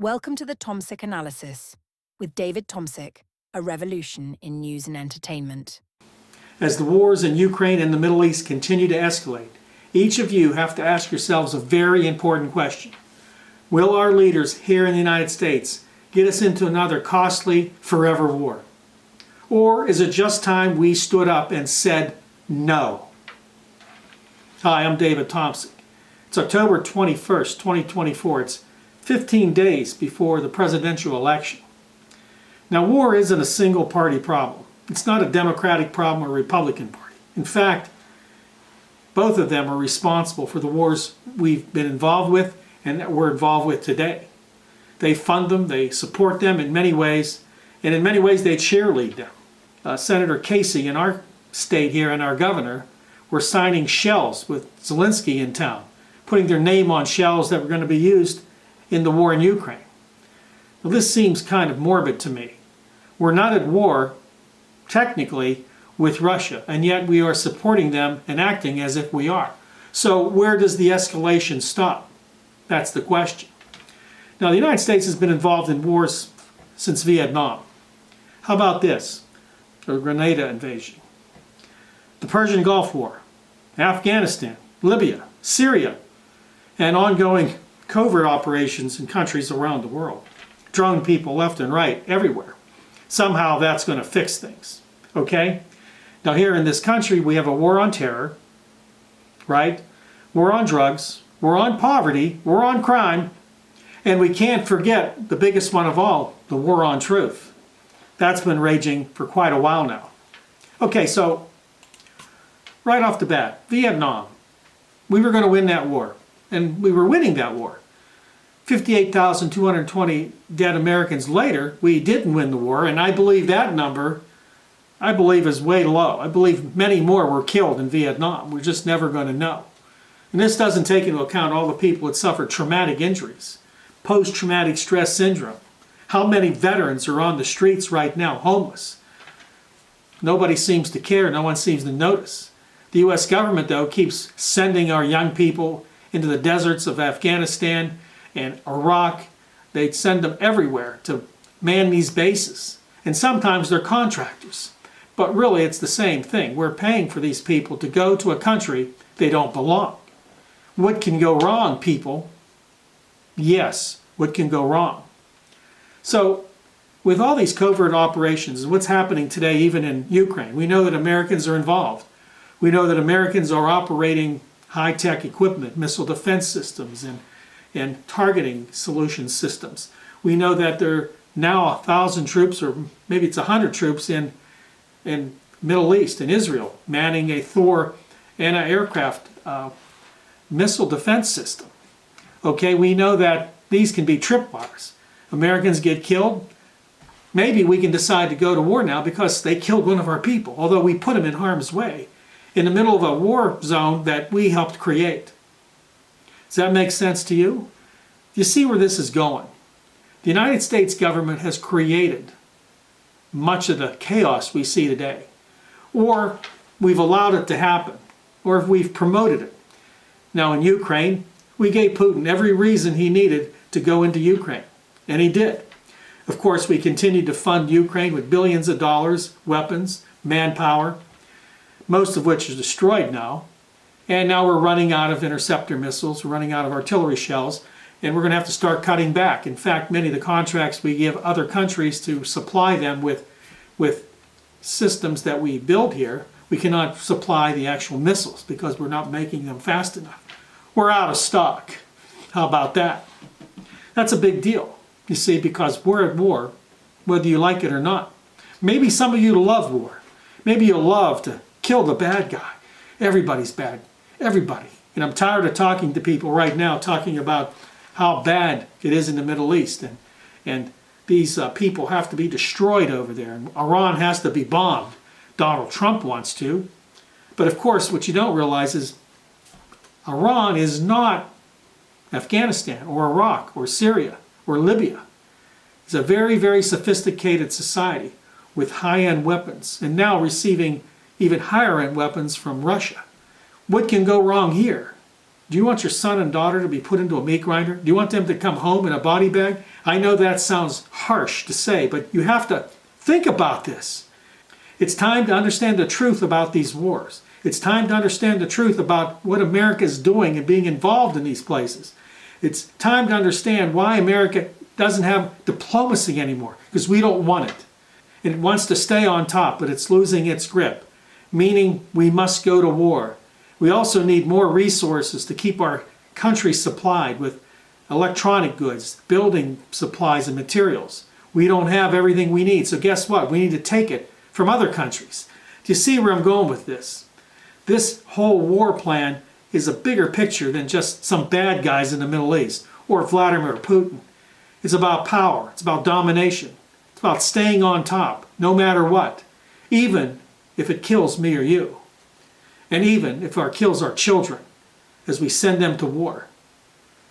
Welcome to the Tomsic Analysis with David Tomsic, a revolution in news and entertainment. As the wars in Ukraine and the Middle East continue to escalate, each of you have to ask yourselves a very important question. Will our leaders here in the United States get us into another costly, forever war? Or is it just time we stood up and said no? Hi, I'm David Tomsic. It's October 21st, 2024. It's 15 days before the presidential election. Now, war isn't a single party problem. It's not a Democratic problem or Republican party. In fact, both of them are responsible for the wars we've been involved with and that we're involved with today. They fund them, they support them in many ways, and in many ways they cheerlead them. Senator Casey in our state here and our governor were signing shells with Zelensky in town, putting their name on shells that were going to be used in the war in Ukraine. Well, this seems kind of morbid to me. We're not at war, technically, with Russia, and yet we are supporting them and acting as if we are. So where does the escalation stop? That's the question. Now, the United States has been involved in wars since Vietnam. How about this? The Grenada invasion, the Persian Gulf War, Afghanistan, Libya, Syria, and ongoing covert operations in countries around the world. Drone people left and right, everywhere. Somehow that's going to fix things, okay? Now here in this country, we have a war on terror, right? War on drugs, war on poverty, war on crime, and we can't forget the biggest one of all, the war on truth. That's been raging for quite a while now. Okay, so right off the bat, Vietnam. We were going to win that war, and we were winning that war. 58,220 dead Americans later, we didn't win the war, and I believe that number, is way low. I believe many more were killed in Vietnam. We're just never going to know. And this doesn't take into account all the people that suffered traumatic injuries, post-traumatic stress syndrome. How many veterans are on the streets right now, homeless? Nobody seems to care. No one seems to notice. The U.S. government, though, keeps sending our young people into the deserts of Afghanistan and Iraq. They'd send them everywhere to man these bases. And sometimes they're contractors. But really it's the same thing. We're paying for these people to go to a country they don't belong. What can go wrong, people? Yes, what can go wrong? So with all these covert operations and what's happening today even in Ukraine, we know that Americans are involved. We know that Americans are operating high-tech equipment, missile defense systems, and targeting solution systems. We know that there are now 1,000 troops, or maybe it's 100 troops in Middle East, in Israel, manning a Thor anti-aircraft missile defense system. Okay, we know that these can be tripwires. Americans get killed. Maybe we can decide to go to war now because they killed one of our people, although we put them in harm's way in the middle of a war zone that we helped create. Does that make sense to you? You see where this is going. The United States government has created much of the chaos we see today. Or we've allowed it to happen. Or we've promoted it. Now in Ukraine, we gave Putin every reason he needed to go into Ukraine. And he did. Of course, we continued to fund Ukraine with billions of dollars, weapons, manpower, most of which is destroyed now. And now we're running out of interceptor missiles, we're running out of artillery shells, and we're going to have to start cutting back. In fact, many of the contracts we give other countries to supply them with systems that we build here, we cannot supply the actual missiles because we're not making them fast enough. We're out of stock. How about that? That's a big deal, you see, because we're at war, whether you like it or not. Maybe some of you love war. Maybe you love to kill the bad guy. Everybody's bad. Everybody. And I'm tired of talking to people right now talking about how bad it is in the Middle East. And these people have to be destroyed over there. And Iran has to be bombed. Donald Trump wants to. But of course, what you don't realize is Iran is not Afghanistan or Iraq or Syria or Libya. It's a very, very sophisticated society with high-end weapons and now receiving even higher-end weapons from Russia. What can go wrong here? Do you want your son and daughter to be put into a meat grinder? Do you want them to come home in a body bag? I know that sounds harsh to say, but you have to think about this. It's time to understand the truth about these wars. It's time to understand the truth about what America is doing and being involved in these places. It's time to understand why America doesn't have diplomacy anymore, because we don't want it. It wants to stay on top, but it's losing its grip, meaning we must go to war. We also need more resources to keep our country supplied with electronic goods, building supplies and materials. We don't have everything we need, so guess what? We need to take it from other countries. Do you see where I'm going with this? This whole war plan is a bigger picture than just some bad guys in the Middle East or Vladimir Putin. It's about power. It's about domination. It's about staying on top, no matter what, even if it kills me or you. And even if it kills our children as we send them to war.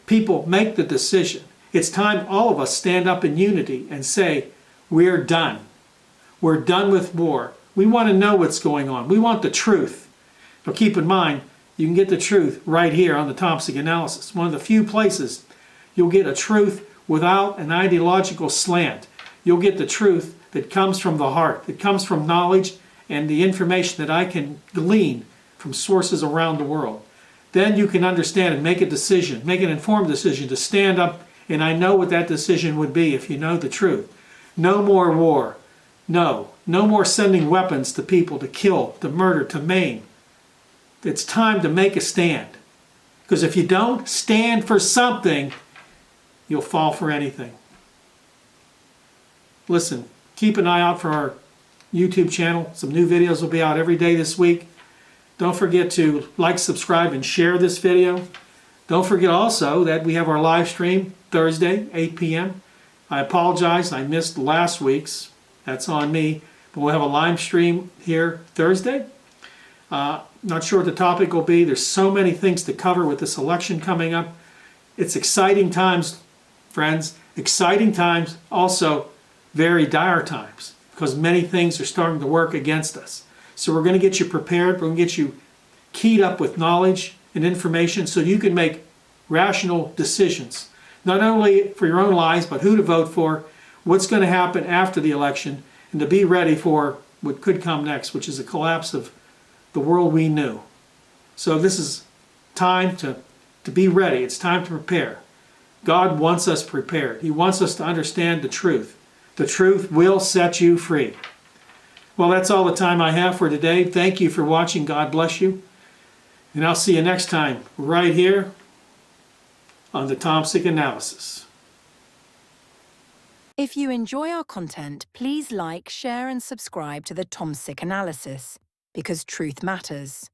People, make the decision. It's time all of us stand up in unity and say, we're done. We're done with war. We want to know what's going on. We want the truth. Now keep in mind, you can get the truth right here on the Tomsic Analysis. One of the few places you'll get a truth without an ideological slant. You'll get the truth that comes from the heart, that comes from knowledge and the information that I can glean from sources around the world. Then you can understand and make a decision, make an informed decision to stand up, and I know what that decision would be if you know the truth. No more war. No more sending weapons to people to kill, to murder, to maim. It's time to make a stand. Because if you don't stand for something, you'll fall for anything. Listen, keep an eye out for our YouTube channel. Some new videos will be out every day this week. Don't forget to like, subscribe, and share this video. Don't forget also that we have our live stream Thursday, 8 p.m. I apologize, I missed last week's. That's on me. But we'll have a live stream here Thursday. Not sure what the topic will be. There's so many things to cover with this election coming up. It's exciting times, friends. Exciting times, also very dire times, because many things are starting to work against us. So we're going to get you prepared. We're going to get you keyed up with knowledge and information so you can make rational decisions, not only for your own lives, but who to vote for, what's going to happen after the election, and to be ready for what could come next, which is a collapse of the world we knew. So this is time to be ready. It's time to prepare. God wants us prepared. He wants us to understand the truth. The truth will set you free. Well, that's all the time I have for today. Thank you for watching. God bless you. And I'll see you next time right here on the Tomsic Analysis. If you enjoy our content, please like, share and subscribe to the Tomsic Analysis, because truth matters.